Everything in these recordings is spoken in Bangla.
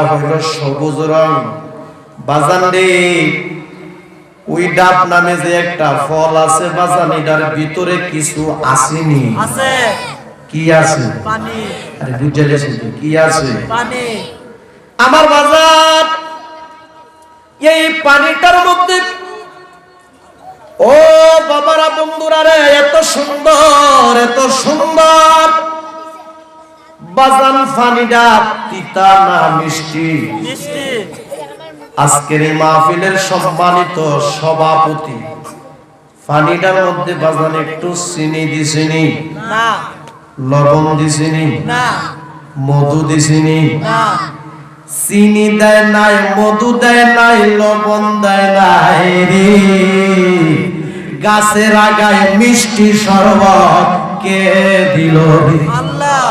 হইল সবুজ রং। বাজান রে, ওই ডাব নামে যে একটা ফল আছে বাজান, এটার ভিতরে কিছু আসেনি? আছে। কি আছে? পানি। আরে বুঝে গেছেন কি আছে? পানি। আমার বাজান, এই পানিটার মধ্যে ও বাবারা বন্ধুরা রে, এত সুন্দর এত সুন্দর বাজান, পানিটা তিতা না মিষ্টি? মিষ্টি। আজকের এই মাহফিলের সম্মানিত সভাপতি, পানিটার মধ্যে বাজান একটু চিনি দিছিনি? না। লবণ দিছিনি? না। মধু দিছিনি? না। চিনি দেয় নাই, মধু দেয় নাই, লবণ দেয় নাই রে। গাছের আগায় মিষ্টি শরবত কে দিল রে? আল্লাহ।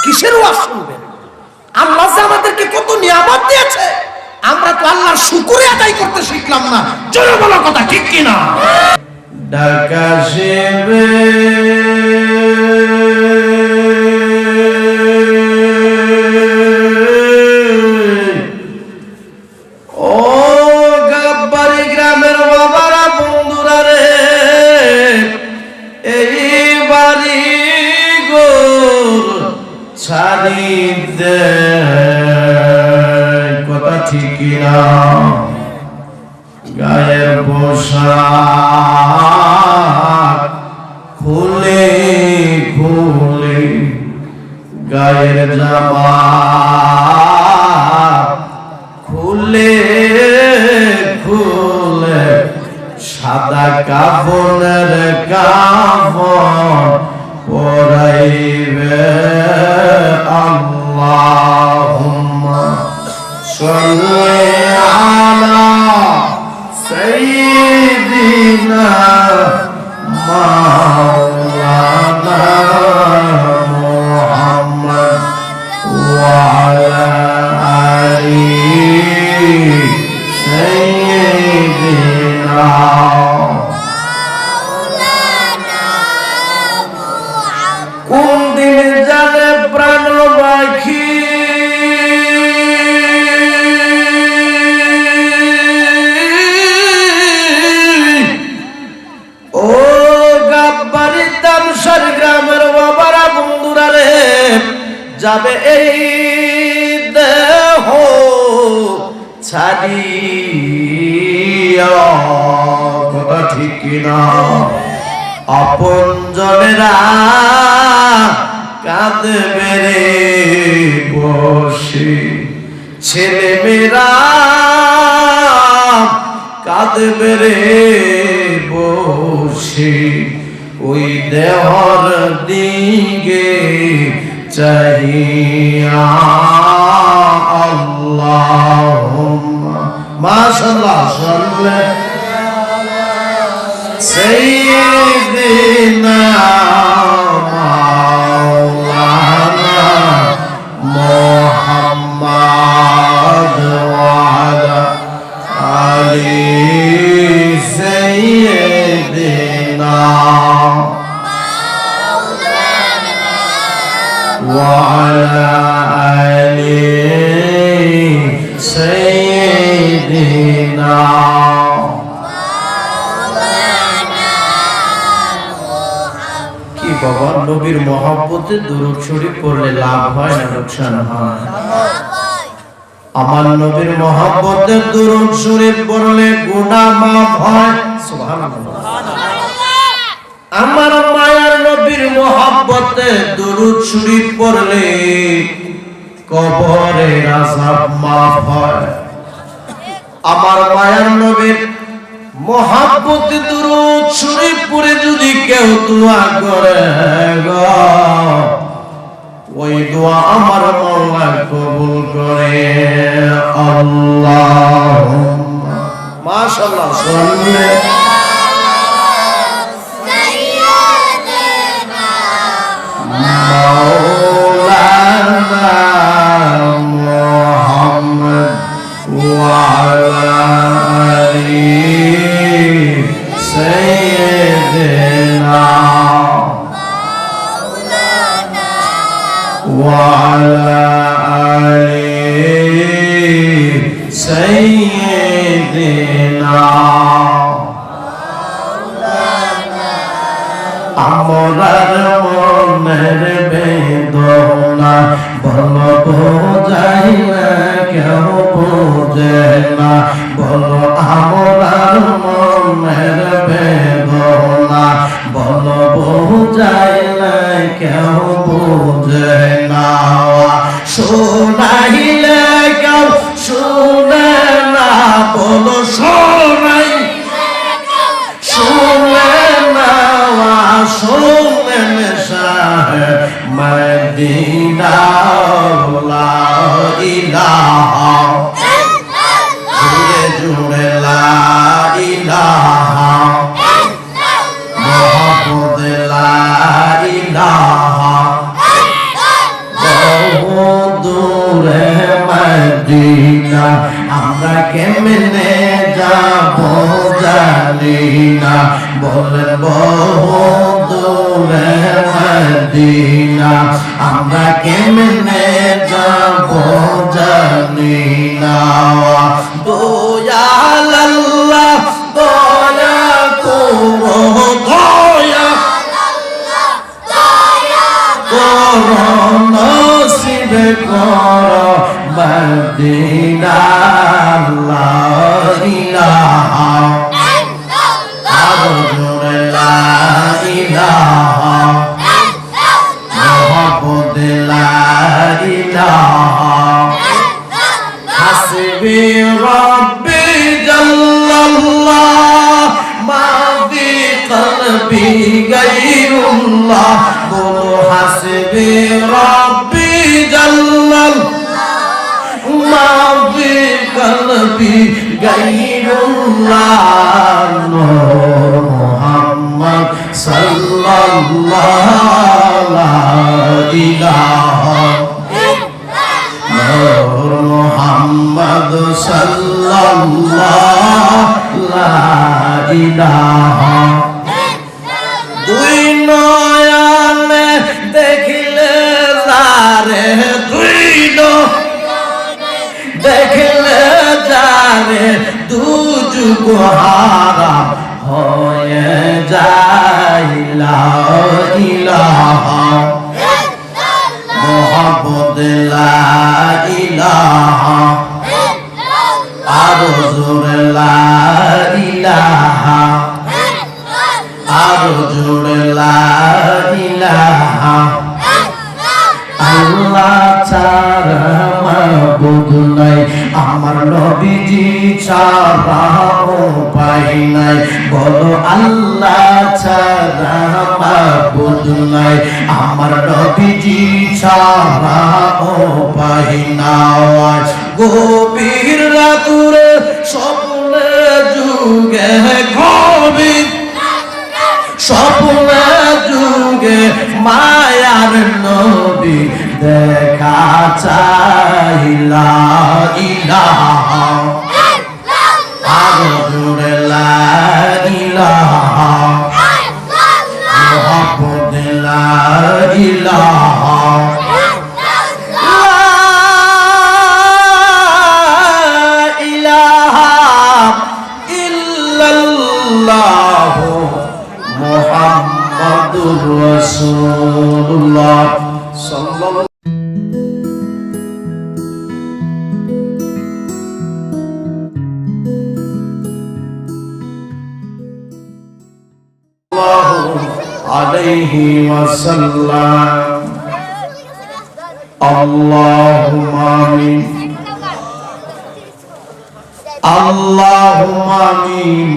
কিসের ওয়াজ শুনবেন? আল্লাহ যে আমাদেরকে কত নিয়ামত দিয়েছে, আমরা তো আল্লাহর শুকরিয়া আদায় করতে শিখলাম না। জোরে বলো কথা ঠিক কিনা? ঢাকা শিবে ও গাব্বারি গ্রামের বাবারা বন্ধুরা রে, এই বাড়ি গোর ছাড়ি দে, কথা ঠিক না? গায়ের পোশাক খুলে খুলে, গায়ের জামা খুলে খুলে, সাদা কাপড়ের কাপড় পরাইবে। আল্লাহুম্মা সাল্লি আলা সাইয়্যিদিনা মাওলানা মুহাম্মদ ওয়া আলা আলি সাইয়্যিদিনা। কোন দিন জানে প্রাণ পাখি ও গাব্বারি তামসার গ্রামের বাবারা বন্ধুরা রে, যাবে এই দেহ ছাড়িয়া, কথা ঠিক কিনা? আপন জনেরা কাঁদবে রে বসে, ছেলে মেয়েরা কাঁদবে রে বসে, ওই দেহর দিকে চাহিয়া। আল্লাহুম্মা মাশাআল্লাহ সাল্লি সাইয়্যিদিনা মাওলানা মুহাম্মদ ওয়া আলা আলি সাইয়্যিদিনা ওয়া আলা আলি সাইয়্যিদিনা। কি বাবা, নবীর মহব্বতে দুরূদ শরীফ পড়লে লাভ হয় না লোকসান হয়? আমার নবীর মহব্বতে দুরূদ শরীফ পড়লে গুনাহ মাফ হয়। সুবহানাল্লাহ। আমার মায়ার নবীর মহব্বতে দুরূদ শরীফ পড়লে কবরের আযাব মাফ হয়। আমার মায়ার নবীর মহব্বতে দুরূদ শরীফ পড়ে যদি কেউ দোয়া করে গো, ওই দোয়া আমার মাওলা কবুল করে। আল্লাহুম্মা মাশাআল্লাহ সাল্লি মাওলানা মুহাম্মদ ওয়া আলা আলি সাইয়্যিদিনা মাওলানা ওয়া আলা আলি سيدنا আমরার মনের বেদনা বলো বোঝাইলে কেউ বোঝে না বলো আমরার মনের বেদনা বলো বোঝাইলে কেউ বোঝে না শোনাইলে কেউ শুনে না বলো শোনাই শুনে না শুনেন শাহ মদিনা লা ইলাহা জুড়ে জুড়ে লা ইলাহা মুহাম্মদ লা ইলাহা বহু দূরে মদিনা আমরা কেমনে যাব জানি না বলেন বহু দূরে মদিনা আমরা কেমনে যাব জানি না দয়াল আল্লাহ দয়া করো দয়া করো নসিব করো মদিনা লা ইলাহা আরো জোরে লা ইলাহা মুহাম্মদ লা ইলাহা হাসবি রাব্বি জাল্লাল্লাহ মা ফি কলবি গায়রুল্লাহ বলো হাসবি রাব্বি জাল্লাল্লাহ মা ফি কলবি গায়রুল্লাহ মুহাম্মদ সাল্লাল্লাহু আলাইহি নূর মুহাম্মদ সাল্লাল্লাহু আলাইহি দুই নয়নে দেখিলে যারে দুই দেখলে যারে দুযুগ হারাম হয়ে যায় লা ইলাহা মুহাম্মদ লা ইলাহা আরো জোরে লা ইলাহা আরো জোরে লা ইলাহা আল্লাহ ছাড়া মাবুদ নাই আমার নবীজি ছাড়া উপায় নাই বলো আল্লাহ ছাড়া মাবুদ নাই আমার নবীজি ছাড়া উপায় নাই গভীর রাতুরে স্বপ্নে যুগে গভীর স্বপ্নে যুগে মায়ার নবী দেখা চাইলা ইলাহা আরো জোরে লা ইলাহা মুহাম্মদ লা ইলাহা লা ইলাহা ইল্লাল্লাহ মুহাম্মাদুর রাসূলুল্লাহ সাল্লাল্লাহু আলাইহি ওয়াসাল্লাম আল্লাহুম্মা আমিন আল্লাহুম্মা আমিন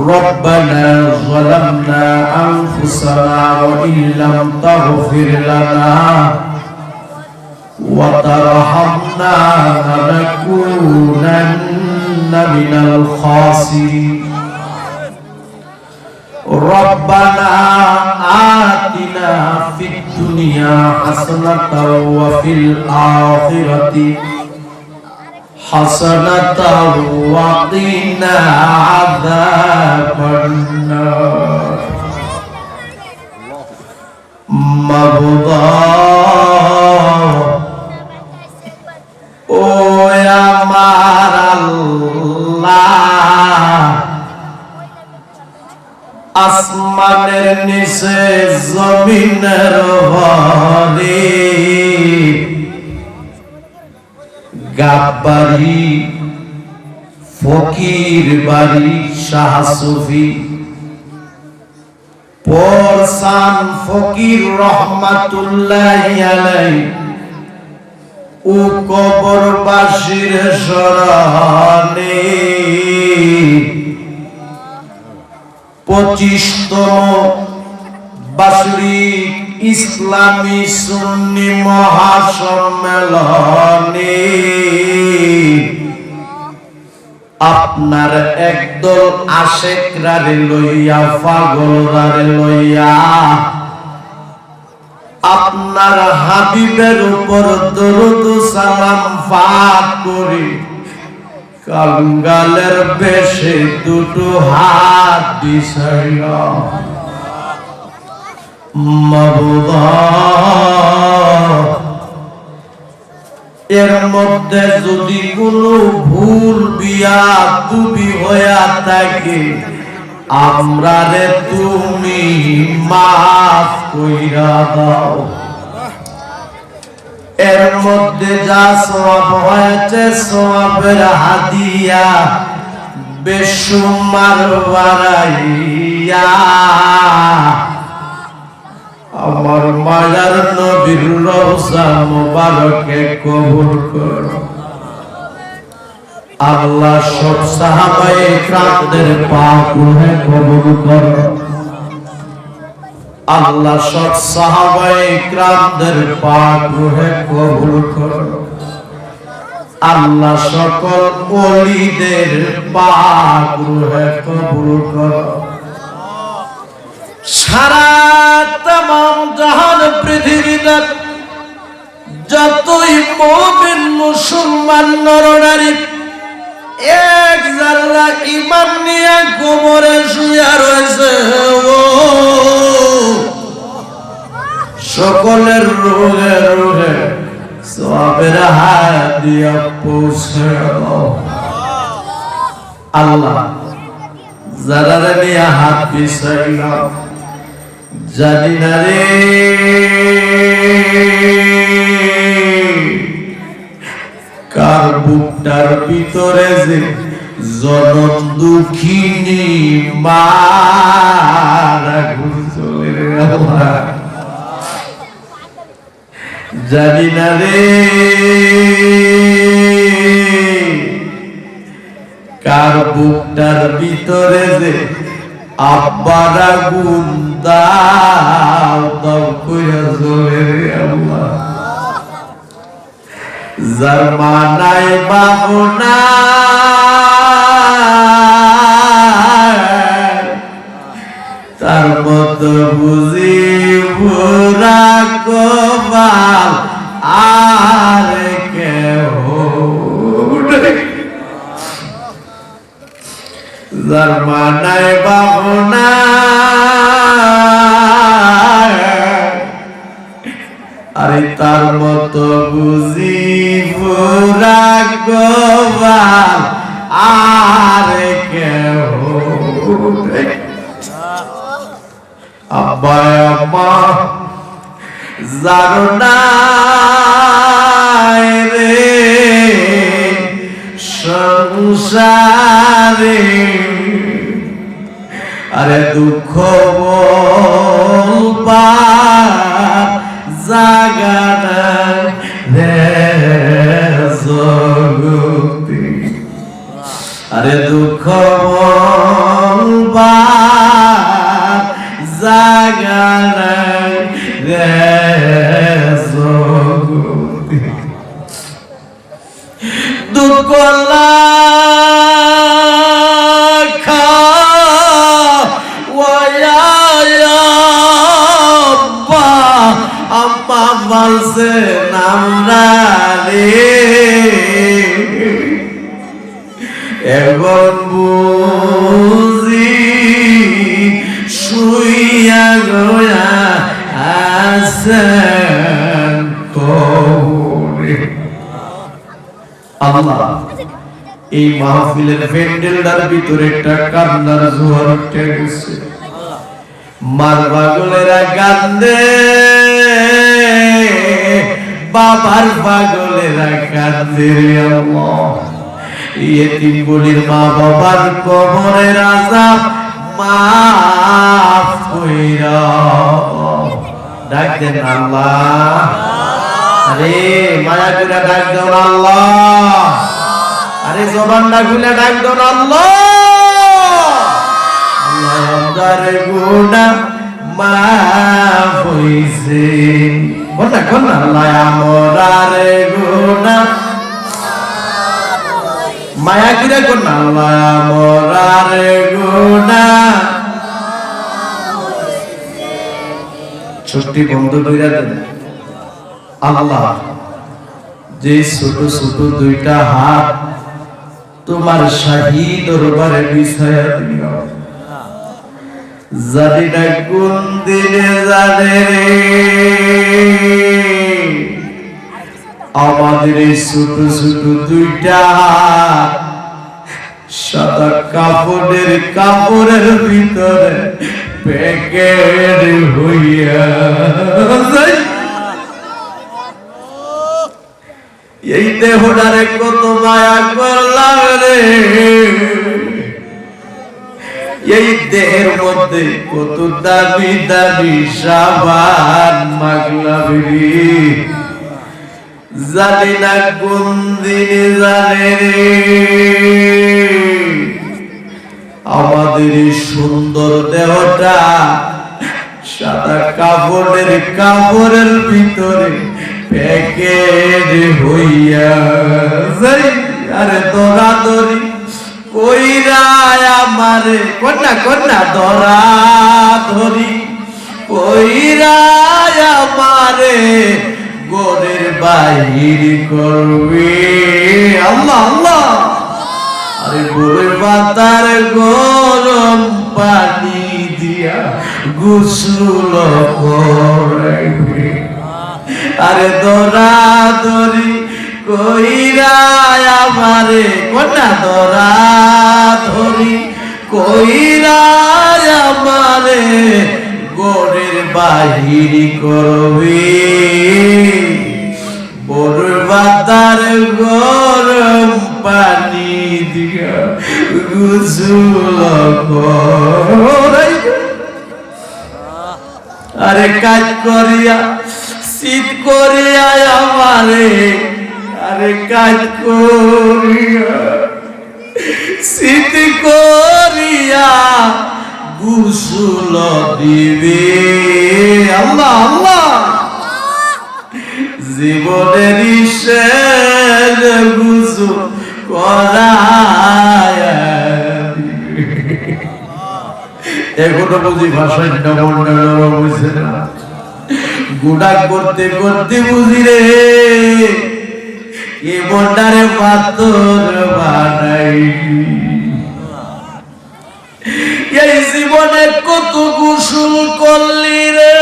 ربنا ظلمنا أنفسنا وإن لم تغفر لنا وترحمنا لنكونن من الخاسرين ربنا آتنا في الدنيا حسنة وفي الآخرة حسنة وقنا عذاب النار مبضى আল্লাহ আসমানের নিচে জমিনের ভরে গাব্বারি ফকির বাড়ি শাহ সুফি পরসান ফকির রহমাতুল্লাহি আলাইহি ও কবরবাসীর শরণে 25তম বাৎসরিক ইসলামী সুন্নি মহাসম্মেলনে আপনার একদল আশেকরারে লইয়া পাগলরারে লইয়া আপনার হাবিবের উপর দরুদ সালাম পাঠ করি কাঙ্গালের বেশে দুটো হাত বিছাইয়া মাবুদ এর মধ্যে যদি কোনো ভুল বিয়া তুমি হইয়া থাকে আমরারে তুমি মাফ কইরা দাও এর মধ্যে যা সওয়াব হয়েছে সওয়াবের হাদিয়া বেশুমার বাড়াইয়া আমার মায়ার নবীর রওজা মুবারকে কবুল করো আল্লাহ সব সাহাবায়ে কিরামদের পাক রূহে কবুল করো আল্লাহ সব সাহাবায়ে কিরামদের পাক রূহে কবুল করো আল্লাহ সকল ওলিদের পাক রূহে কবুল করো সারা तमाम জাহান পৃথিবীতে যতই মুমিন মুসলমান নরনারী এক জাল্লা ঈমান নিয়ে কবরে শুয়ে রয়েছে সকলের রুহে রুহে সওয়াবের হাদিয়া পৌঁছে দাও আল্লাহ যারা নিয়ে হাত বিছাইলাম জানি না রে কার বুকটার ভিতরে যে জনম দুঃখিনী মারা ঘুরছলে রে আল্লাহ জানি না রে কার বুকটার ভিতরে যে আব্বারা গুন্দাও দাও কইরা জোরে রে আল্লাহ জামানায় বাবনা তার মতো বুঝি ভোরা কপাল আর কেহ জামানায় বাবনা আরে তার মতো বুঝি ভোরা কপাল আর কেহ আব্বা আম্মা জানো না রে সংসারে আরে দুঃখ বলবা জাগানা রে জগতি আরে দুঃখ বলবা জাগানা রে জগতি দুঃখ লাখা আম্মা বলছে নামরা রে এখন বুঝি শুইয়া গোয়া আছেন কবরে আল্লাহ এই মাহফিলের প্যান্ডেলটার ভিতরে একটা কান্নার জোয়ার উঠে গেছে। মার পাগলেরা কান্দে, বাবার পাগলেরা কান্দে। আল্লাহ, ইয়েতিম বলির মা বাবার কবরের আযাব মাফ কইরা ডাক দেন আল্লাহ। আরে মায়া করে ডাক দেন আল্লাহ। আরে জবানটা খুলে ডাক দেন আল্লাহ। আল্লাহ আমাদের গুনাহ মাফ হইছে। বলনা কোন আল্লাহ আমাদের গুনাহ মায়া করে কোন আল্লাহ আমাদের গুনাহ। চোখটি বন্ধ কইরা দেন। আল্লাহ, যে ছোট ছোট দুইটা হাত তোমার শাহী দরবারে বিছায়া দিও, জানি না কোন দিনে জানে রে আমাদের এই ছোট ছোট দুইটা হাত সাদা কাপড়ের ভিতরে প্যাকেট হইয়া যায়। এই দেহটারে কত মায়া করলাম রে, এই দেহের মধ্যে কত দামি দামি সাবান মাগলাম রে, জানি না কোন দিনে জানে রে আমাদের এই সুন্দর দেহটা সাদা কাপড়ের ভিতরে প্যাকেট হইয়া যাই। আরে দরাদরি কইরা আমারে কন্যা দরাদরি কইরা আমারে ঘরের বাহির করবে। আল্লাহ আল্লাহ, আরে গোরের পাতার গরম পানি দিয়া গোসল করাইবে। আরে দরাদরি কইরা আমারে কন্যা দরাদরি কইরা আমারে ঘরের বাহির করবে। বরবাদার গরম পানি দিয়া গোসল করাইবে। আরে কাজ করিয়া শীত করিয়া আমারে, আরে কাজ করিয়া শীত করিয়া গোসল দিবে। আল্লাহ আল্লাহ, জীবনের শেষ গোসল করায়া এখনো বুঝি ভাষায় বুঝছে না। গুণা করতে করতে বুঝি রে এ মনটারে পাথর বানাই। এই জীবনে কত গোসল করলি রে,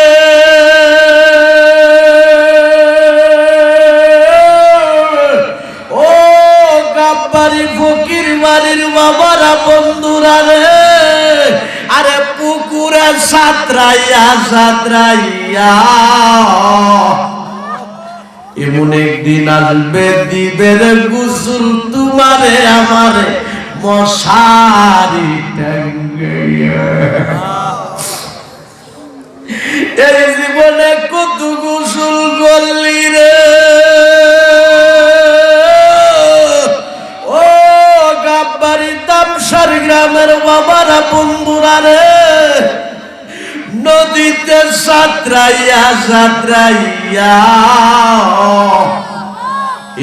ও গাব্বারি ফকির বাড়ির বাবারা বন্ধুরা রে। আরে পুকুরে সাঁতরাইয়া এমন একদিন আসবে দিবে রে গোসল তোমারে আমারে মশারি টাঙ্গাইয়া। এই জীবনে কত গোসল করলি রে, ও গাব্বারি তামসার গ্রামের বাবারা বন্ধুরা রে। নদীতে সাঁতরাইয়া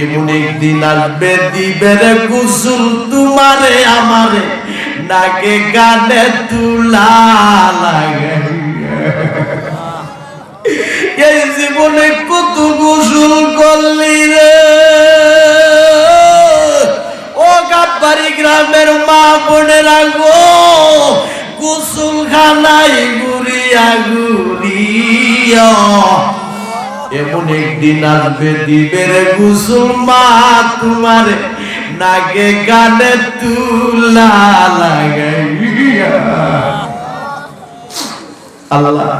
এমন একদিন আসবে দিবে রে গোসল তোমারে আমারে নাকে গানে তুলা লাগাইয়া। এই জীবনে কত গোসল করলি রে, ও গাব্বারি গ্রামের মা বোনেরা গো। গোসল খানায় ঘুরিয়া ঘুরিয়া এমন একদিন আসবে দিবে রে গোসল মা তোমার নাকে কানে তুলা লাগাইয়া আল্লাহ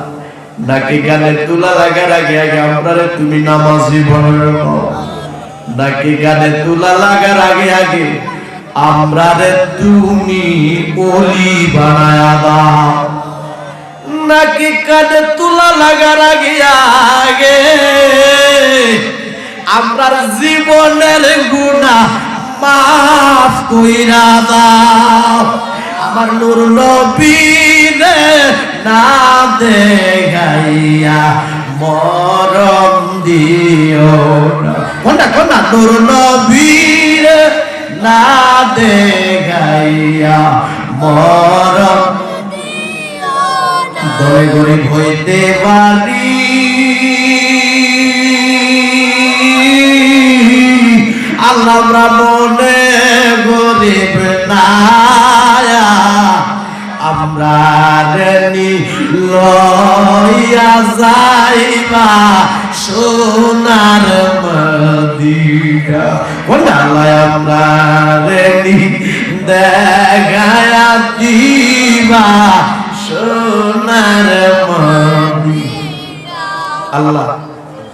নাকি গানে তুলা লাগার আগে আগে আমরারে তুমি নামাজি বানাও নাকি গানে তুলা লাগার আগে আগে আমরারে তুমি ওলি বানায়া দাও নাকি গানে তুলা লাগার আগে আগে আমরার জীবনের গুনাহ মাফ কইরা দাও আমার নূর নবীরে না দেখাইয়া মরম দিও না কোনটা নূর নবীরে না দেখাইয়া মরম দলে গরিব হইতে পারি আল্লাহ মনে গরিব না আমরা রেনি লইয়া যাইবা সোনার মদিনা কোনালাই আমরা রেনি দেখায়া দিবা সোনার মদিনা আল্লাহ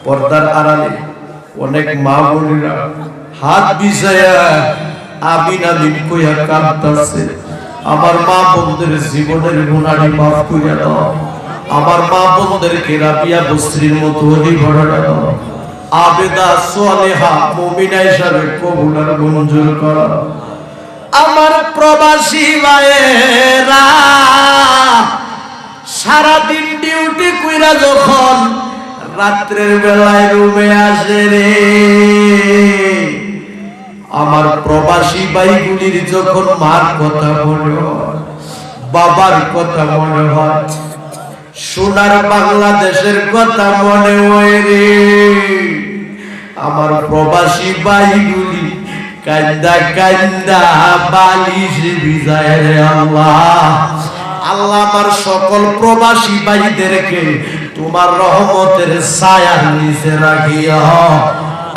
পর্দার আড়ালে অনেক মা বোনেরা হাত বিছায়া আমিন আমিন কইয়া কাঁদতাছে আমার মা বোনদের জীবনের গুনাহ মাফ কইরা দাও আমার মা বোনদেরকে রাবিয়া বস্ত্রীর মতো ওলি ভরা দাও আবেদা সালেহা মুমিনা হিসাবে কবুল আর মঞ্জুর করো আমার প্রবাসী ভাইয়েরা সারা দিন ডিউটি কইরা যখন রাত্রের বেলায় রুমে আসে রে আমার প্রবাসী ভাইগুলির যখন মার কথা মনে হয় বাবার কথা মনে হয় সোনার বাংলাদেশের কথা মনে হয় রে আমার প্রবাসী ভাইগুলি কান্দা কান্দা বালিশ ভিজায় রে আল্লাহ আল্লাহ আমার সকল প্রবাসী ভাইদেরকে তোমার রহমতের ছায়ার নিচে রাখিও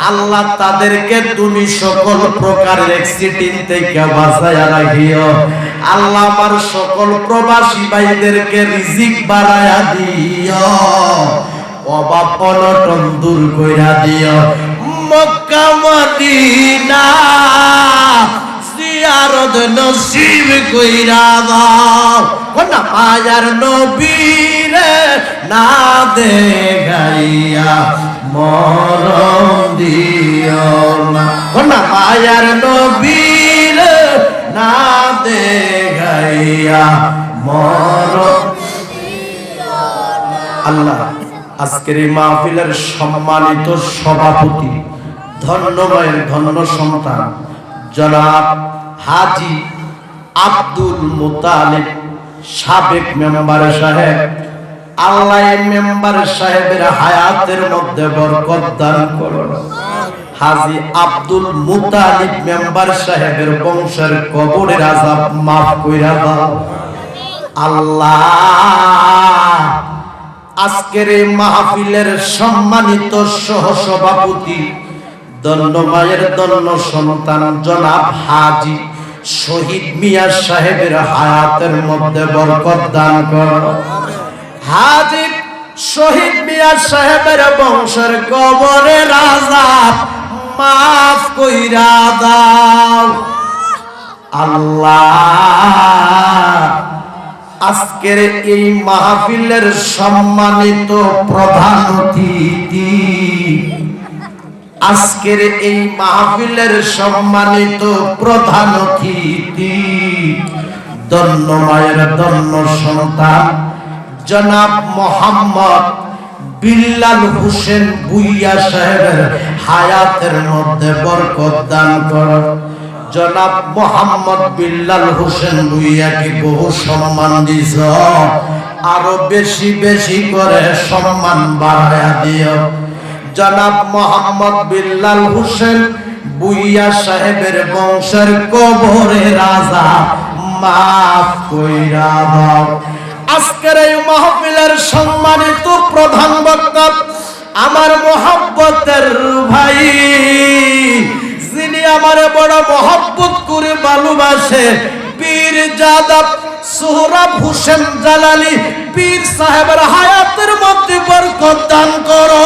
আল্লাহ তাদেরকে তুমি সকল প্রকার অ্যাক্সিডেন্ট থেকে বাঁচায়া রাখিও আল্লাহ আমার সকল প্রবাসী ভাইদেরকে রিজিক বাড়ায়া দিও অভাব অনটন দূর কইরা দিও মক্কা মদিনা জিয়ারত নসিব কইরা দাও কোনা মায়ার নবীরে না দেখাইয়া মরম দিও না কোনা মায়ার নবীরে না দেখাইয়া মরম দিও না আল্লাহ আজকের এই মাহফিলের সম্মানিত সভাপতি ধন্যবাদ ধন্য সন্তান জনাব হাজী আব্দুল মুতালিব সাবেক মেম্বার সাহেব আল্লাহ এই মেম্বার সাহেবের হায়াতের মধ্যে বরকত দান করুন হাজী আব্দুল মুতালিব মেম্বার সাহেবের বংশের কবরের আযাব মাফ কইরা দাও আল্লাহ আজকের এই মাহফিলের সম্মানিত সহসভাপতি দন্ন মায়ের দন্ন সন্তান জনাব হাজী শহীদ মিয়া সাহেবের হায়াতের মধ্যে বরকত দান করো হাজী শহীদ মিয়া সাহেবের বংশের কবরের আযাব মাফ কইরা দাও আল্লাহ আজকের এই মাহফিলের সম্মানিত প্রধান অতিথি আজকের এই মাহফিলের সম্মানিত প্রধান অতিথি দন্ন মায়ের দন্ন সন্তান জনাব মোহাম্মদ বিল্লাল হোসেন ভুইয়া সাহেবের হায়াতের মধ্যে বরকত দান করো জনাব মোহাম্মদ বিল্লাল হোসেন ভুইয়াকে বহু সম্মান দিছ আরো বেশি বেশি করে সম্মান বাড়ায়া দিও জনাব মোহাম্মদ বিল্লাল হোসেন ভুইয়া সাহেবের বংশের কবরের আযাব মাফ কইরা দাও আজকের এই মাহফিলের সম্মানিত প্রধান বক্তা আমার মুহাব্বতের ভাই যিনি আমারে বড় মহব্বত করে ভালোবাসে পীর জাদা সোহরাব হোসেন জালালি পীর সাহেবের হায়াতের মধ্যে বরকত দান করো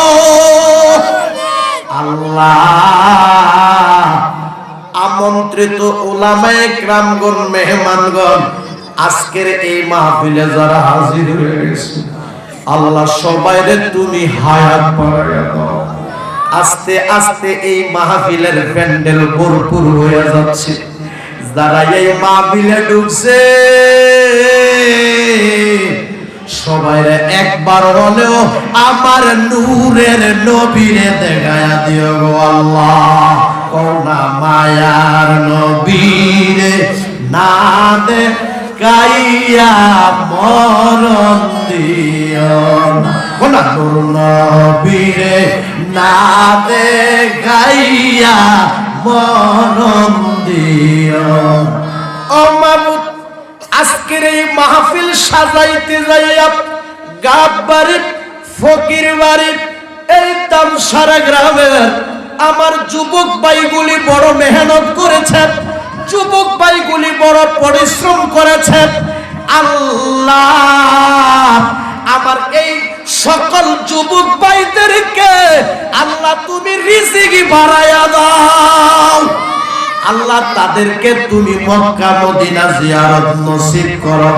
আল্লাহ। আমন্ত্রিত উলামায়ে কিরামগণ, মেহমানগণ, আজকের এই মাহফিলে যারা হাজির হয়েছে আল্লাহ সবাইরে তুমি হায়াত বাড়াইয়া দাও। আস্তে আস্তে এই মাহফিলের প্যান্ডেল ভরপুর হয়ে যাচ্ছে। যারা এই মাহফিলে ঢুকছে সবাইরে একবার হলেও আমার নূরের নবীরে দেখায়া দিও গো আল্লাহ। কোনা মায়ার নবীরে না দেখাইয়া মরণ দিও, কোনা নূর নবীরে না দেখাইয়া মরণ দিও। ও মাবুদ, আজকের এই মাহফিল সাজাইতে যাইয়া গাব বাড়ি ফকির বাড়ি এই তামসারা গ্রামের আমার যুবক ভাইগুলি বড় মেহনত করেছেন, যুবক ভাইগুলি বড় পরিশ্রম করেছেন। আল্লাহ আমার এই সকল যুবক ভাইদেরকে আল্লাহ তুমি রিজিক বাড়ায়া দাও। আল্লাহ তাদেরকে তুমি মক্কা মদিনা জিয়ারত নসিব করো।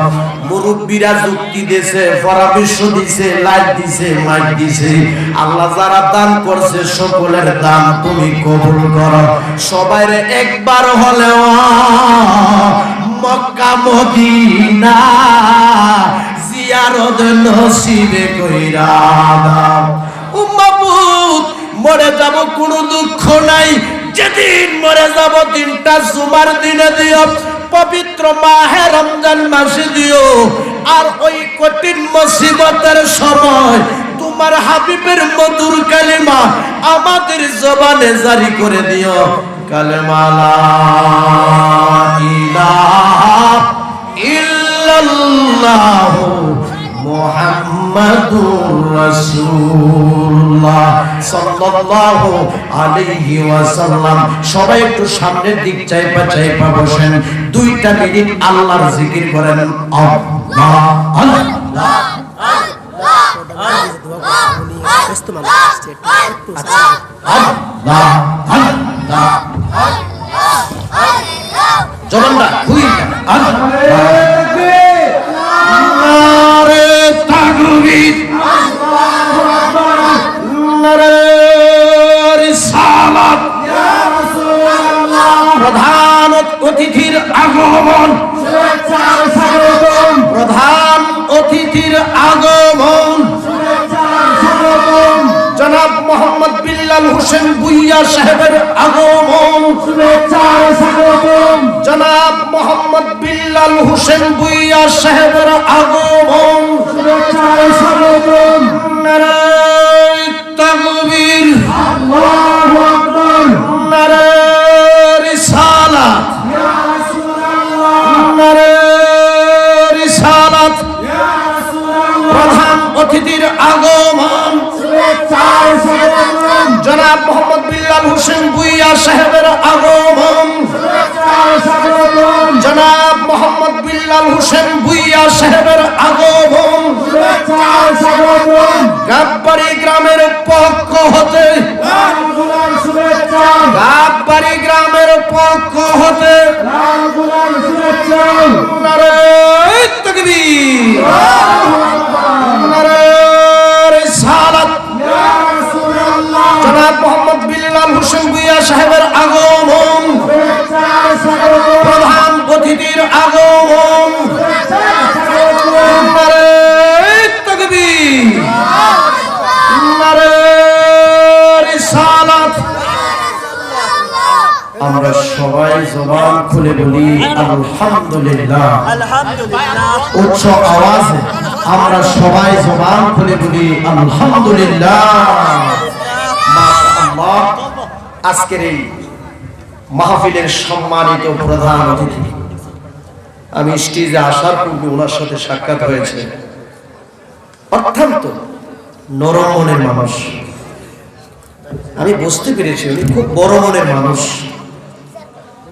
মুরব্বীরা যুক্তি দিয়েছে, পরামর্শ দিয়েছে, লাইট দিয়েছে, মাইক দিয়েছে। আল্লাহ যারা দান করছে সকলের দান তুমি কবুল করো। সবাইরে একবার হলেও মক্কা মদিনা জিয়ারত নসিবে কইরা দাও। ও মাবুদ, মরে যাব কোনো দুঃখ নাই, যেদিন মরে যাব দিনটা জুমার দিনে দিও, পবিত্র মাহে রমজান মাসে দিও। আর ওই কঠিন মুসিবতের সময় তোমার হাবিবের মধুর কালিমা আমাদের জবানে জারি করে দিও। কালেমা লা ইলাহা ইল্লাল্লাহ মুহাম্মাদুর রাসূলুল্লাহ সাল্লাল্লাহু আলাইহি ওয়াসাল্লাম। সবাই একটু সামনের দিক চাইপা চাইপা বসেন, 2টা মিনিট আল্লাহর জিকির করেন। আল্লাহ আল্লাহ জবানটা খুই প্রধান অতিথির আগমন, প্রধান অতিথির আগমন, জনাব মোহাম্মদ বিল্লাল হোসেন ভুইয়া সাহেবের আগমন, জনাব মোহাম্মদ বিল্লাল হোসেন ভুইয়া সাহেবের আগমন, নারায়ে তাকবীর, আল্লাহু আকবার, নারায়ে রিসালাত, ইয়া রাসূলুল্লাহ, নারায়ে রিসালাত, ইয়া রাসূলুল্লাহ। প্রধান অতিথির আগমন, জনাব মোহাম্মদ বিল্লাল হোসেন ভুইয়া সাহেবের আগমন, জনাব মোহাম্মদ বিল্লাল হোসেন ভুইয়া সাহেবের আগমন। গাববাড়ি গ্রামের পক্ষ হতে, গাববাড়ি গ্রামের পক্ষ হতে নারায়ে তাকবীর, নারায়ে রিসালাত, জনাব মোহাম্মদ বিল্লাল হোসেন ভুইয়া সাহেবের আগমন, প্রধান অতিথির আগমন, নারায়ে তাকবীর, নারায়ে রিসালাত। আমরা সবাই জবান খুলে বলি আলহামদুলিল্লাহ, আলহামদুলিল্লাহ। উচ্চ আওয়াজে আমরা সবাই জবান খুলে বলি আলহামদুলিল্লাহ, মাশাআল্লাহ। আজকের এই মাহফিলের সম্মানিত প্রধান অতিথি, আমি স্টেজে আসার পূর্বে ওনার সাথে সাক্ষাৎ হয়েছে। অত্যন্ত নরম মনের মানুষ, আমি বুঝতে পেরেছি উনি খুব বড় মনের মানুষ।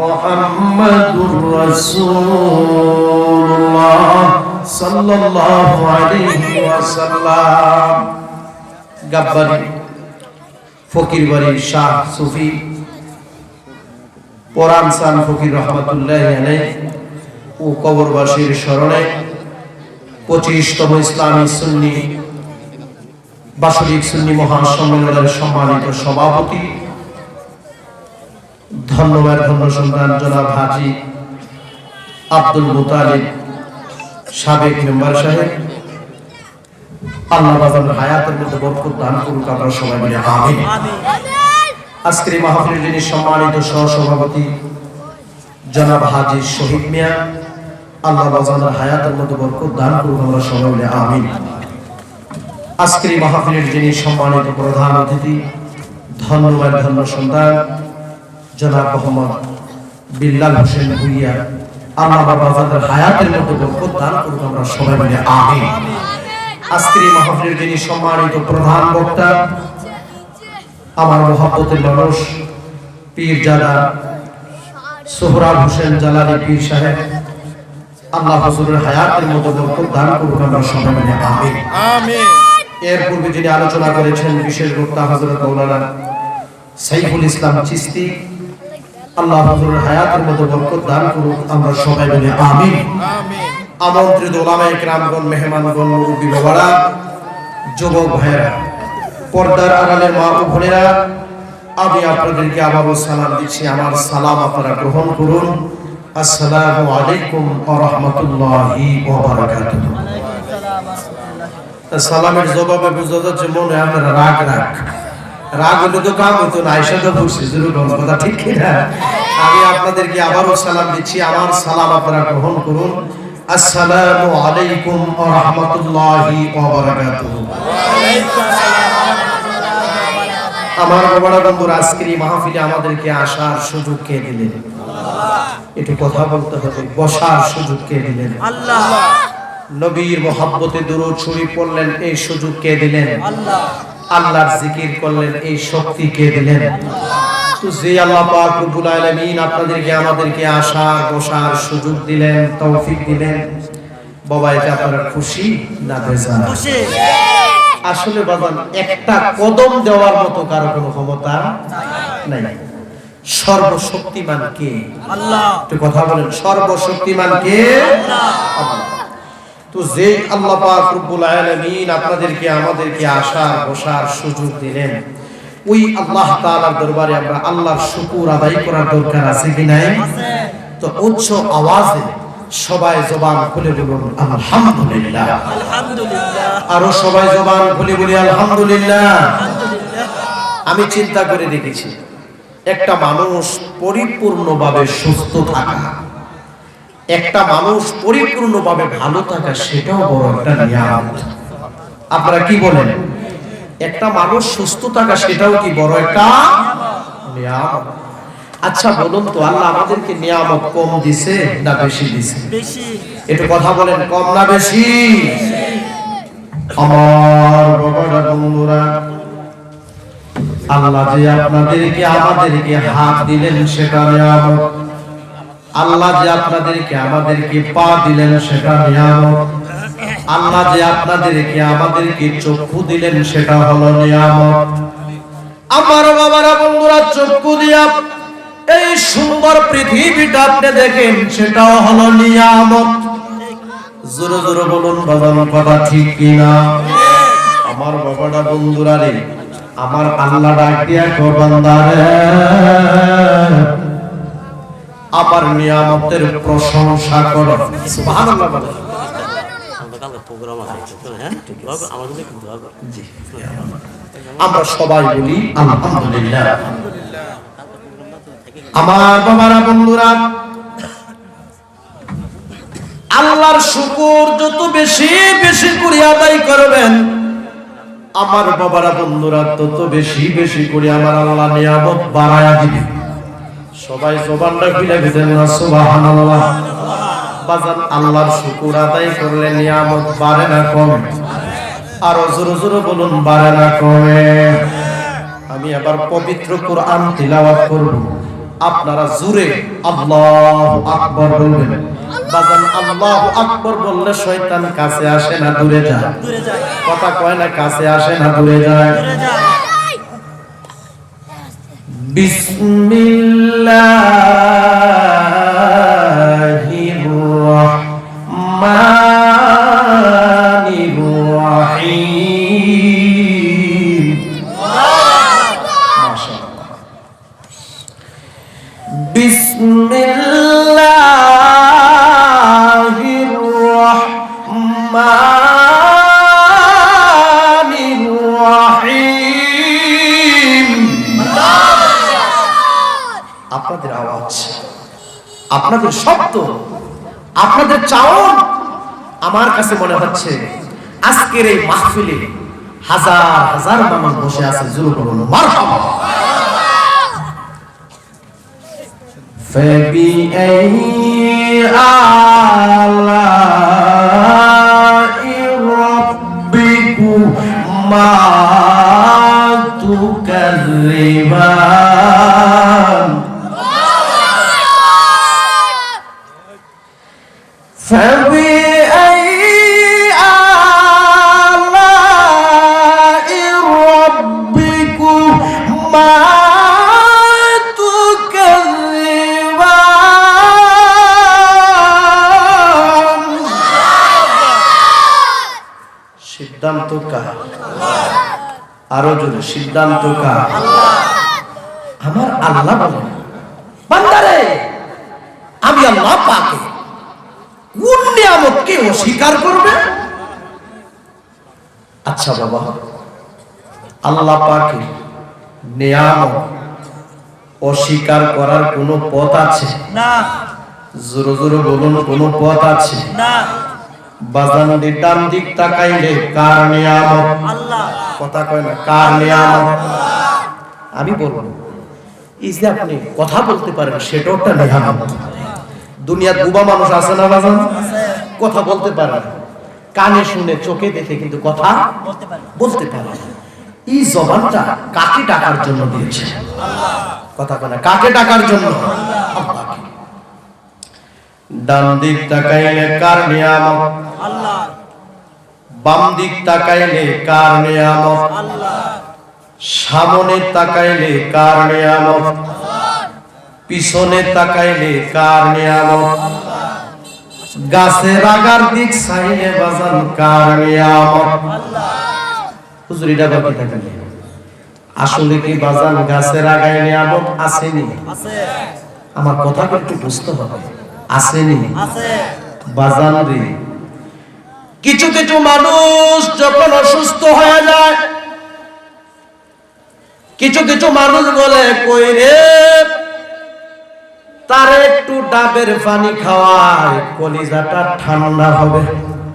মুহাম্মাদুর রাসূলুল্লাহ সাল্লাল্লাহু আলাইহি ওয়াসাল্লাম। গাব্বারি ফকির বাড়ি শাহ সুফি পরাণ সান ফকির রহমাতুল্লাহি আলাইহি ও কবরবাসীর স্মরণে 25তম ইসলামী সুন্নি বাৎসরিক সুন্নি মহাসম্মেলনের সম্মানিত সভাপতি ধন্যবাদ ধন্য সন্তান জনাব হাজী আব্দুল মুতালিব সাবেক মেম্বার সাহেব, আল্লাহ তাআলা হায়াতের মধ্যে বরকত দান করুক, আমরা সবাই মিলে আমিন। আজকের এই মাহফিলের যিনি সম্মানিত সহসভাপতি জনাব হাজী শহীদ মিয়া, আল্লাহ তাআলা হায়াতের মধ্যে বরকত দান করুক, আমরা সবাই মিলে আমিন। আজকের এই মাহফিলের যিনি সম্মানিত প্রধান অতিথি ধন্যবাদ ধন্য সন্তান জনাব মোহাম্মদ বিল্লাল হোসেন ভুইয়া, আল্লাহ তাআলা হায়াতের মধ্যে বরকত দান করুক, আমরা সবাই মিলে আমিন। আজকের এই মাহফিলের যিনি সম্মানিত প্রধান বক্তা আমার মহব্বতের মানুষ পীরজাদা সোহরাব হোসেন জালালি পীর সাহেব, আল্লাহ হুজুরের হায়াতের মধ্যে বরকত দান করুক, আমরা সবাই মিলে আমিন আমিন। এর পূর্বে যিনি আলোচনা করেছেন বিশেষ বক্তা হযরত মাওলানা সাইফুল ইসলাম চিশতি, আল্লাহ হুজুরের হায়াতের মধ্যে বরকত দান করুক, আমরা সবাই মিলে আমিন আমিন। আমন্ত্রিত উলামায়ে কেরামগণ, মেহমানগণ, মুরব্বি বাবারা, যুবক ভাইয়েরা, পর্দার আড়ালের মা ও বোনেরা, আমি আপনাদেরকে আবারও সালাম দিচ্ছি। আমার সালাম আপনারা গ্রহণ করুন। আসসালামু আলাইকুম ওয়া রাহমাতুল্লাহি ওয়া বারাকাতুহু। সালামের জবাবে বুঝা যাচ্ছে মনে আপনারা রাগ হলে তো কাম হতো না, আয়সা তো বলছি কথা ঠিক কিনা? আমি আপনাদেরকে আবারও সালাম দিচ্ছি। আমার সালাম আপনারা গ্রহণ করুন। আসসালামু আলাইকুম ওয়া রাহমাতুল্লাহি ওয়া বারাকাতুহু। আমার বাবারা বন্ধুরা, আজকের এই মাহফিলে আমাদেরকে আসার সুযোগ কে দিলেন? একটু কথা বলতে হবে। বসার সুযোগ কে দিলেন? আল্লাহ। নবীর মহব্বতে দুরূদ শরীফ পড়লেন, এই সুযোগ কে দিলেন? আল্লাহ। আল্লাহর জিকির করলেন, এই শক্তি কে দিলেন? তো যে আল্লাহ পাক রব্বুল আলামিন আপনাদেরকে আমাদেরকে আসার বসার সুযোগ দিলেন, তৌফিক দিলেন, বাবা এটা আপনারা খুশি না বেজার? খুশি। আসলে বাবা একটা কদম দেওয়ার মতো কারো কোনো ক্ষমতা নাই। সর্বশক্তিমান কে? আল্লাহ। একটু কথা বলেন, সর্বশক্তিমান কে? আল্লাহ। তো যে আল্লাহ পাক রব্বুল আলামিন আপনাদেরকে আমাদেরকে আসার বসার সুযোগ দিলেন, ওই আল্লাহ তাআলার দরবারে আমরা আল্লাহর শুকর আদায় করার দরকার আছে কি নাই? তো উচ্চ আওয়াজে সবাই জবান খুলে বলুন আলহামদুলিল্লাহ। আলহামদুলিল্লাহ। আরো সবাই জবান খুলে বলি আলহামদুলিল্লাহ। আমি চিন্তা করে দেখেছি, একটা মানুষ পরিপূর্ণভাবে সুস্থ থাকা, একটা মানুষ পরিপূর্ণভাবে ভালো থাকা, সেটাও বড় একটা নিয়ামত। আপনারা কি বলেন? একটা মানুষ সুস্থ থাকা, সেটাও কি বড় একটা নিয়ামত? আচ্ছা বলুন তো, আল্লাহ আমাদেরকে নিয়ামত কম দিছে না বেশি দিছে? বেশি। একটু কথা বলেন, কম না বেশি? আমার বাবারা বন্ধুরা, আল্লাহ যে আপনাদেরকে আমাদেরকে হাত দিলেন সেটা নিয়ামত। আল্লাহ যে আপনাদেরকে আমাদেরকে পা দিলেন সেটা নিয়ামত। আল্লাহ যে আপনাদেরকে আমাদেরকে চক্ষু দিলেন সেটা হলো নিয়ামত। আমার বাবারা বন্ধুরা, চক্ষু দিয়া এই সুন্দর পৃথিবীটা আপনি দেখেন, সেটাও হলো নিয়ামত। জোরে জোরে বলুন বাবা, কথা ঠিক কিনা? আমার বাবারা বন্ধুরা রে, আমার আল্লাহ ডাক দিয়া কো বান্দারে, আমার নিয়ামতের প্রশংসা করো। সুবহানাল্লাহ বলেন। আমরা সবাই বলি আলহামদুলিল্লাহ। আমার বাবারা বন্ধুরা, আল্লাহর শুকর যত বেশি বেশি করে আদায় করবেন, আমার বাবারা বন্ধুরা তত বেশি বেশি করে আমার আল্লাহ নিয়ামত বাড়ায়া দিবেন। সবাই জবানটা খুলে দিবেন না সুবহানাল্লাহ। বাজান, আল্লাহর শুকর আদায় করলে নিয়ামত বাড়ে না কমে? আরো জোরে জোরে বলুন, বাড়ে না কমে? আমি আবার পবিত্র কোরআন তিলাওয়াত করব। আপনারা জোরে আল্লাহু আকবার বলবেন। বাজান আল্লাহু আকবার বললে শয়তান কাছে আসে না দূরে যায়? কথা কয় না, কাছে আসে না দূরে যায়? বিসমিল্লাহির রাহমানির রাহিম। মাশাআল্লাহ। বিসমিল্লাহির রাহমানির রাহিম। আপনাদের আওয়াজ, আপনাদের শব্দ, আপনাদের চাওন আমার কাছে মনে হচ্ছে আজকের এই মাহফিলে হাজার হাজার মানুষ বসে আছে। জোরে বলুন মারহাবা। فبأي آلاء ربكما تكذبان فبأي آلاء ربكما সিদ্ধান্ত কার? আরো জোরে সিদ্ধান্ত কার? আমার আল্লাহ বলেন, বান্দারে আমি আল্লাহ পাকে কোন নিয়ামতকে অস্বীকার করবে? আচ্ছা বাবা, আল্লাহ পাকে নিয়ামত অস্বীকার করার কোনো পথ আছে? না। জোরে জোরে বলুন, কোনো পথ আছে? না। বাজান ডান দিক তাকাইলে কার নিয়ামত? আল্লাহ। কথা কয় না, কার নিয়ামত? আমি বলবো এই যে আপনি কথা বলতে পারেন সেটাও একটা নিয়ামত। দুনিয়ার বুবা মানুষ আছে না বাজান? কথা বলতে পারে না, কানে শুনে চোখে দেখে কিন্তু কথা বলতে পারে না। এই জবানটা কাকে ডাকার জন্য দিয়েছে? আল্লাহ। কথা কয় না, কাকে ডাকার জন্য? আল্লাহকে। ডান দিক তাকাইলে কার নিয়ামত? আল্লাহ। বাম দিক তাকাইলে কার নিয়ামত? আল্লাহ। সামনে তাকাইলে কার নিয়ামত? আল্লাহ। পিছনে তাকাইলে কার নিয়ামত? আল্লাহ। গাছের আগার দিক চাইলে বাজান কার নিয়ামত? আল্লাহ। হুজুর এটা বাকি তাকাইলে আসলে কি বাজান গাছের আগায় নিয়ামত আসেনি? আছে। আমার কথাটা একটু বুঝতে হবে। আসেনি? আছে। বাজান রে, কিছু কিছু মানুষ যখন অসুস্থ হয়ে যায়, কিছু কিছু মানুষ বলে কই রে তার একটু ডাবের পানি খাওয়ায় কলিজাটা ঠান্ডা হবে।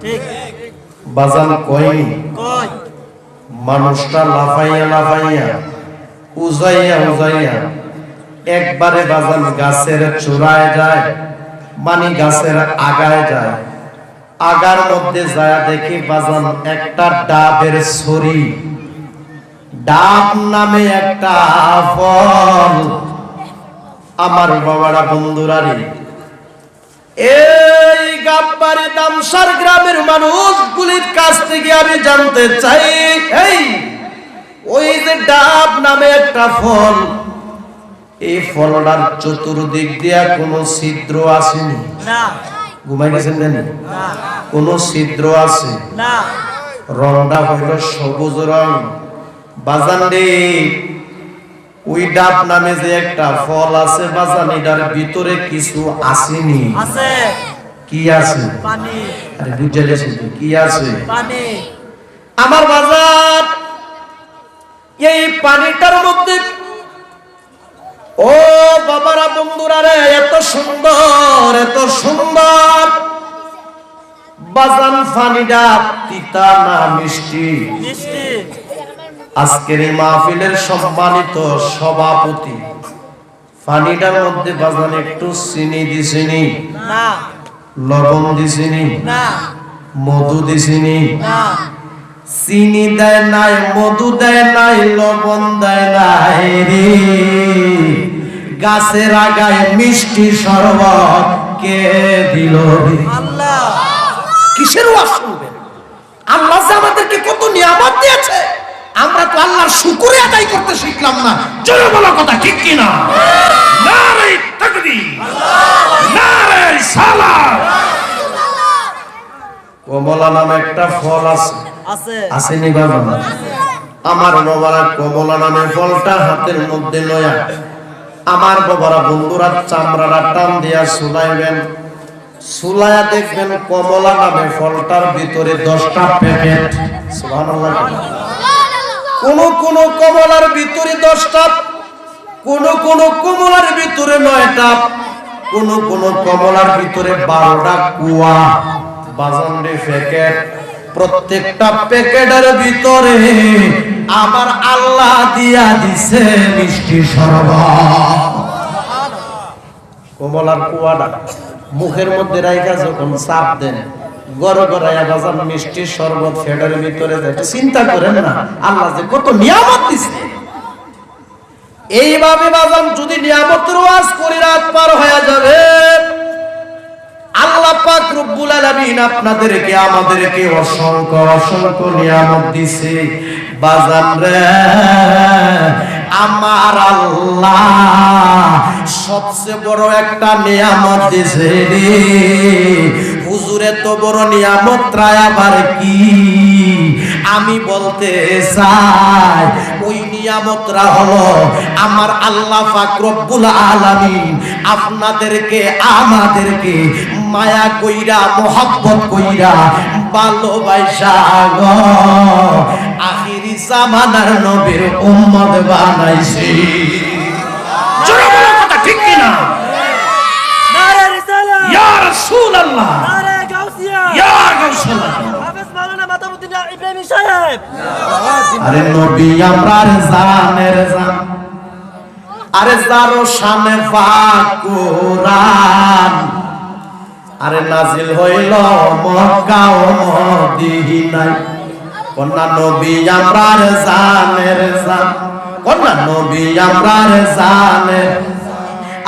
ঠিক বাজান কই? কই? মানুষটা লাফাইয়া লাফাইয়া উজাইয়া উজাইয়া একবারে বাজান গাছের চূড়ায় যায়, মানে গাছের আগায় যায়। আগার মধ্যে যায় দেখি বাজান একটা ডাবের ছড়ি, ডাব নামে একটা ফল। আমার বাবারা বন্ধুরা রে, এই গাববাড়ি দামসার গ্রামের মানুষগুলির কাছ থেকে আমি জানতে চাই, এই ওই যে ডাব নামে একটা ফল, এই ফলটার চতুর্দিক দিয়া কোনো ছিদ্র আসেনি? না। ঘুমাই গেছেন জানি? না। কোনো ছিদ্র আছে? না। রংটা হইল সবুজ রং। বাজান রে, ওই ডাব নামে যে একটা ফল আছে বাজান, এটার ভিতরে কিছু আসেনি? আছে। কি আছে? পানি। আরে বুঝে গেছেন কি আছে? পানি। আমার বাজান এই পানিটার মধ্যে, ও বাবারা বন্ধুরা রে, এত সুন্দর এত সুন্দর বাজান পানিটা তিতা না মিষ্টি? মিষ্টি। আজকের এই মাহফিলের সম্মানিত সভাপতি পানিটার মধ্যে বাজান একটু চিনি দিছিনি? না। লবণ দিছিনি? না। মধু দিছিনি? না। চিনি দেয় নাই, মধু দেয় নাই, লবণ দেয় নাই রে, গাছের আগায় মিষ্টি শরবত কে দিল রে? আল্লাহ। কিসের ওয়াজ শুনবেন? আল্লাহ যে আমাদেরকে কত নিয়ামত দিয়েছে, আমরা তো আল্লাহর শুকরিয়া আদায় করতে শিখলাম না। জোরে বলো কথা ঠিক কি না? নারে তাকবীর, নারে সালাত। কমলা নামে একটা ফল আছে, আছে আসেনি বাবা? আমার বাবারা কমলা নামে ফলটা হাতের মধ্যে লয়া আমার বাবারা বন্ধুরা চামড়াটা টান দিয়া সুলাইবেন, সুলায়া দেখবেন কমলা নামে ফলটার ভিতরে 10টা প্যাকেট। সুবহানাল্লাহ। কোন কোন কমলার ভিতরে 10টা, কোন কোন কমলার ভিতরে 9টা, কোন কোন কমলার ভিতরে 12টা কুয়া। বাজারে প্যাকেট, প্রত্যেকটা প্যাকেটের ভিতরে আমার আল্লাহ দিয়া দিছে মিষ্টি শরবত। কমলার কুয়াটা মুখের মধ্যে রাইখা যখন চাপ দেন, গড় গড়াইয়া বাজান মিষ্টি শরবত ফেডের ভিতরে যায়। চিন্তা করেন না আল্লাহ যে কত নিয়ামত দিছে। এইভাবে বাজান যদি নিয়ামতের ওয়াজ করি রাত পার হয়ে যাবে। আল্লাহ পাক রব্বুল আলামিন আপনাদেরকে আমাদেরকে অসংখ্য অসংখ্য নিয়ামত দিছে বাজান রে। আমার আল্লাহ সবচেয়ে বড় একটা নিয়ামত দিছে রে। হুজুরে তো বড় নিয়ামত রায় আবার কি আমি বলতে চাই, ওই নিয়ামতরা হলো আমার আল্লাহ পাক রব্বুল আলামিন আপনাদেরকে আমাদেরকে মায়া কইরা মোহাব্বত কইরা ভালোবাসা গো আখিরি জামানার নবীর উম্মত বানাইছে। জোরে বলো কথা ঠিক কি না? নারে রিসালাত, ইয়া রাসূলুল্লাহ, নারে গাউসিয়া, ইয়া গাউসুল্লাহ। হাফেজ মাওলানা মাতাবুদ্দিন ইব্রাহিম সাহেব। আরে নবী আমরার জানের জান, আরে যারো শানে পাক কোরআন, আরে নাজিল হইল মক্কা ও মদিনায়। কন্যা নবী আমরার জানের জান, কন্যা নবী আমরার জানের,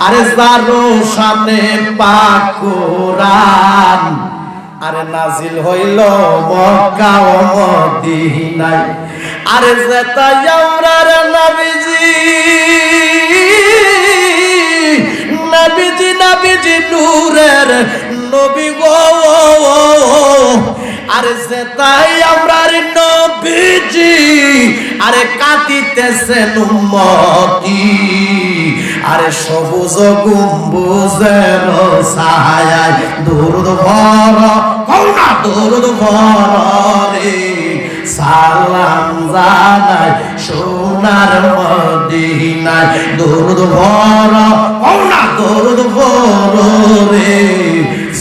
আরে যারো শানে পাক কোরআন, আরে নাজিল হইল মক্কা ও মদিনায়। আরে যেতাই আমরার নবীজি, নবীজি নবীজি নূরের নবী গো। আরে যেতাই আমরার নবীজি, আরে কাঁদিতেছেন উম্মতি, আরে সবুজ গম্বুজের ছায়ায় দরুদ ভরা, কওনা দরুদ ভরা রে সালাম জানাই সোনার মদিনায়। দরুদ ভরা, কওনা দরুদ ভরা রে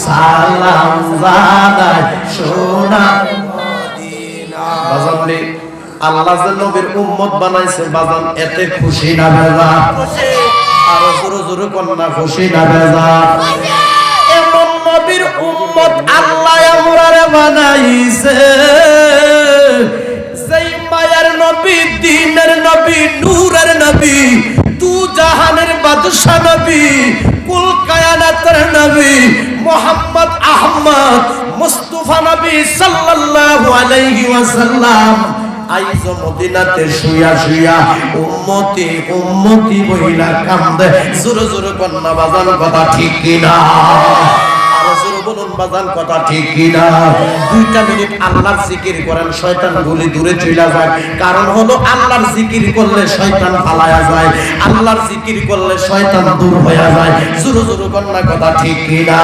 সালাম জানাই সোনার মদিনায়। বাজান রে, আল্লাহ যে নবীর উম্মত বানাইছে বাজান, এতে খুশি না বেজার? আরো জোরে জোরে কন্যা খুশি না বেজার? এমন নবীর উম্মত আল্লাহ আমরারে বানাইছে, যেই মায়ার নবী, দ্বীনের নবী, নূরের নবী, দু জাহানের বাদশা নবী, কুল কায়নাতের নবী মুহাম্মদ আহমদ মুস্তাফা নবী সাল্লাল্লাহু আলাইহি ওয়াসাল্লাম আইজ মদিনাতে শুয়া শুয়া উম্মতি উম্মতি বইলা কান্দে। জোরে জোরে কন্যা বাজান কথা ঠিক কিনা? আরো জোরে বলুন বাজান কথা ঠিক কিনা? 2টা মিনিট আল্লাহর জিকির করেন, শয়তান গুলি দূরে চলে যায়। কারণ হলো আল্লাহর জিকির করলে শয়তান পালায়া যায়, আল্লাহর জিকির করলে শয়তান দূর হয়ে যায়। জোরে জোরে কন্যা কথা ঠিক কিনা?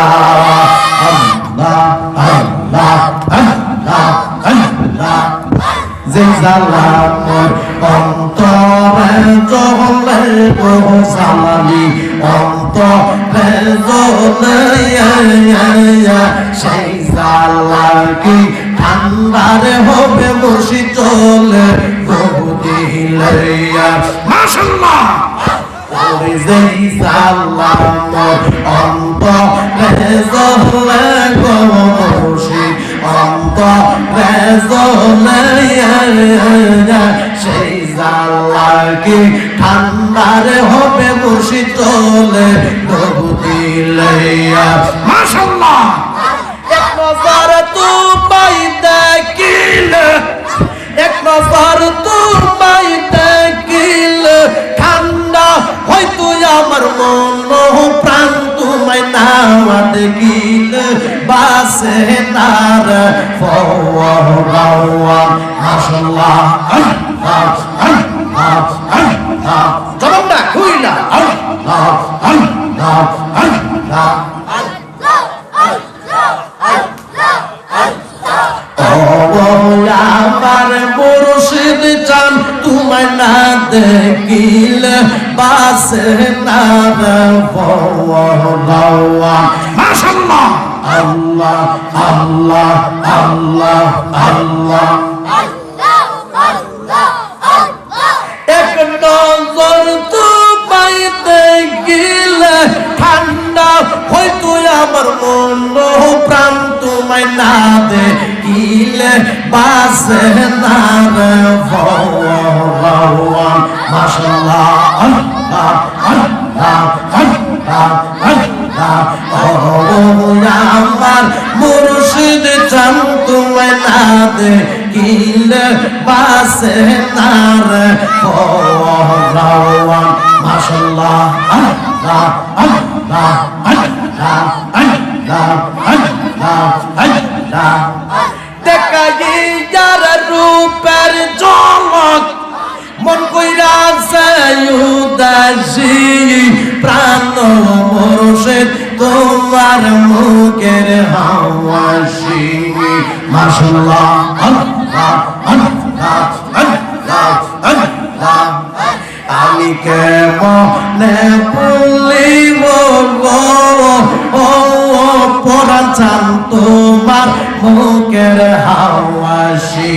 আল্লাহ আল্লাহ আল্লাহ আল্লাহ। যে জালামর অন্তরে জ্বলে গো সালামি, অন্তরে জ্বলে সেই জালা কি ঠান্ডারে হবে বসি চলে প্রভু দিলে। মাশাআল্লাহ। ওরে যেই জালামর অন্তরে জ্বলে গো বসি, অন্তরে জ্বলে সেই জালাকি ঠান্ডার হবে মুশিতলে তবু দিলে মাশাআল্লাহ এক নজর তোমায় দেখিলে এক নজর তোমায় দেখিলে ঠান্ডা হয়তো আমার মন প্রাণ তোমায় না দেখিলে বাসে নার ফওয়া মাশাআল্লাহ জবানটা খুইলা আমার মুর্শিদ চান তোমায় না দেখিলে বাসে না মাশাআল্লাহ আল্লাহ আল্লাহ আল্লাহ আল্লাহ এক নজর তোমায় দেখিলে ঠান্ডা হয়তো আমার মন প্রাণ তোমায় না দেখিলে বাসে না মাশাআল্লাহ আল্লাহ আল্লাহ আল্লাহ আমার মুর্শিদ চান তোমায় না দেখিলে বাসে না মাশাআল্লাহ আল্লাহ আল্লাহ আল্লাহ আল্লাহ আল্লাহ আল্লাহ দেখাই যার রূপের ঝলক মন কইরা উদাসী প্রাণ মুর্শিদ তোমার মুখের হাওয়াসি মাশাআল্লাহ আল্লাহ আল্লাহ আল্লাহ আল্লাহ আমি কেমনে ভুলিব ও পরাণ চান তোমার মুখের হাওয়াসি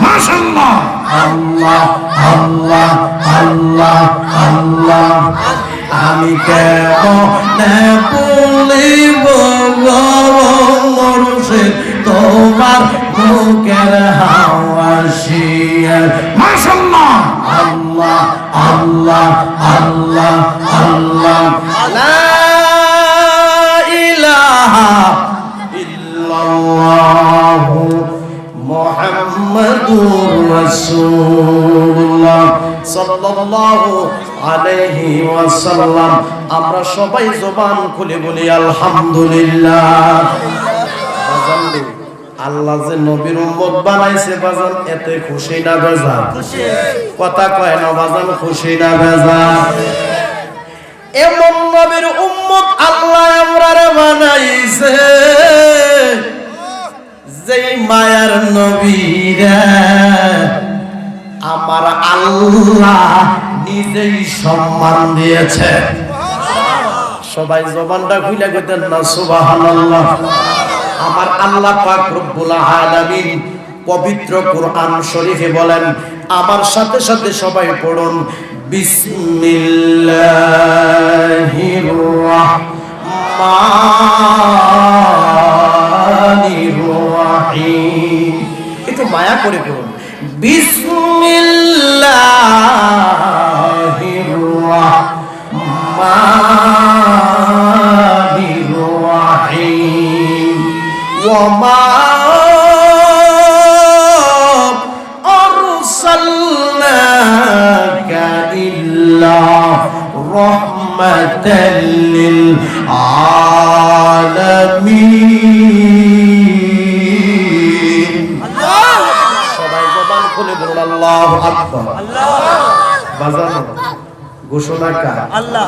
মাশাআল্লাহ আল্লাহ আল্লাহ আল্লাহ আল্লাহ আমি কেমনে ভুলিব মুর্শিদ তোমার মুখের হাওয়াসি মাশাআল্লাহ আল্লাহ আল্লাহ আল্লাহ আল্লাহ লা ইলাহা ইল্লাল্লাহ মুহাম্মাদুর রাসূলুল্লাহ সাল্লাল্লাহু আলাইহি ওয়াসাল্লাম আমরা সবাই জবান খুলে বলি আলহামদুলিল্লাহ আল্লাহ যে নবীর উম্মত বানাইছে বাজান এতে খুশি না বেজার খুশি কথা কয় না বাজান খুশি না বেজার এমন নবীর উম্মত আল্লাহ আমরারে বানাইছে যেই মায়ার নবীরা আমার আল্লাহ নিজেই সম্মান দিয়েছে সবাই জবানটা খুলে কইতেন না সুবহানাল্লাহ আমার আল্লাহ পাক রব্বুল আলামিন পবিত্র কোরআন শরীফে বলেন আমার সাথে সাথে সবাই পড়ুন বিসমিল্লাহির রাহমানির রাহিম একটু মায়া করে পড়ুন বিসমিল্লাহির রাহমানির রাহিম ওয়া মা আরসালনাকা ইল্লা রাহমাতাল লিল আলামিন সবাই জবান খুলে বলুন আল্লাহু আকবার আল্লাহ বাজানো ঘোষণা কার আল্লাহ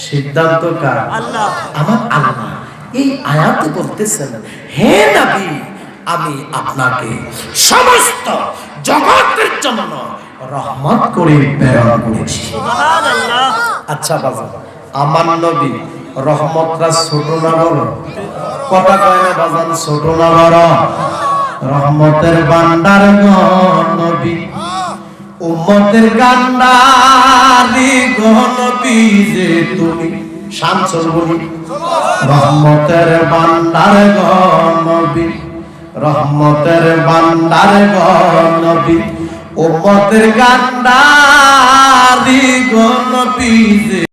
সিদ্ধান্ত কার আল্লাহ আমার আল্লাহ এই আয়াতে বলতেছেন হে নবী আমি আপনাকে সমস্ত জগতের জন্য রহমত করে প্রেরণ করেছি সুবহানাল্লাহ আচ্ছা বাবা আমার নবী রহমতরা ছোট না বড় কথা কয় না বাজান ছোট না বড় রহমতের ভান্ডার গো নবী উম্মতের কান্ডারি গো নবী যে তুমি শামসুল বলি রহমতের ভান্ডার গো নবী রহমতের ভান্ডার গো নবী উম্মতের কান্ডারি গো নবীজি